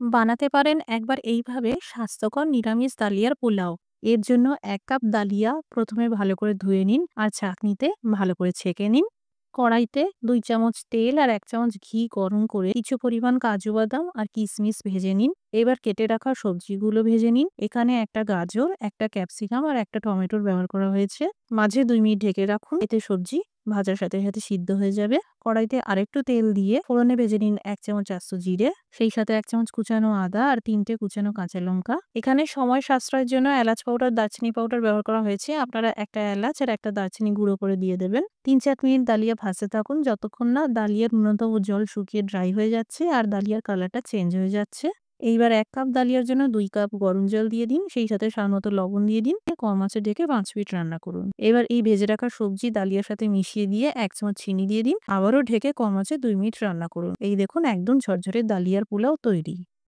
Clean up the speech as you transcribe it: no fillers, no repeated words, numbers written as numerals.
বানাতে পারেন একবার এইভাবে স্বাস্থ্যকর নিরামিষ ডালিয়ার পোলাও। এর জন্য ১ কাপ ডালিয়া প্রথমে ভালো করে ধুয়ে নিন আর ছাঁকনিতে ভালো করে ছেঁকে নিন। কড়াইতে ২ চামচ তেল আর ১ চামচ ঘি গরম করে কিছু পরিমাণ কাজু বাদাম আর কিশমিশ ভেজে নিন। এবার কেটে রাখা সবজিগুলো ভেজে নিন। এখানে একটা গাজর, একটা ক্যাপসিকাম আর একটা টমেটোর ব্যবহার করা হয়েছে। মাঝে ২ মিনিট ঢেকে রাখুন। এতে সবজি ভাজার সাথে সাথে সিদ্ধ হয়ে যাবে। কড়াইতে আরেকটু তেল দিয়ে ফোড়নে ভেজে নিন ১ চামচ আস্ত জিরে, সেই সাথে ১ চামচ কুচানো আদা আর ৩ টে কুচানো কাঁচা লঙ্কা। এখানে সময় সাশ্রয়ের জন্য এলাচ পাউডার, দারচিনি পাউডার ব্যবহার করা হয়েছে। আপনারা একটা এলাচ আর একটা দারচিনি গুঁড়ো করে দিয়ে দেবেন। ৩-৪ মিনিট ডালিয়া ভাজতে থাকুন যতক্ষণ না ডালিয়ার ন্যূনতম জল শুকিয়ে ড্রাই হয়ে যাচ্ছে আর ডালিয়ার কালারটা চেঞ্জ হয়ে যাচ্ছে। এইবার ১ কাপ ডালিয়ার জন্য ২ কাপ গরম জল দিয়ে দিন, সেই সাথে স্বাদমতো লবণ দিয়ে দিন। কম আঁচে ঢেকে ৫ মিনিট রান্না করুন। এবার এই ভেজে রাখা সবজি ডালিয়ার সাথে মিশিয়ে দিয়ে ১ চামচ চিনি দিয়ে দিন। আবারও ঢেকে কম আঁচে ২ মিনিট রান্না করুন। এই দেখুন একদম ঝরঝরে ডালিয়ার পোলাও তৈরি।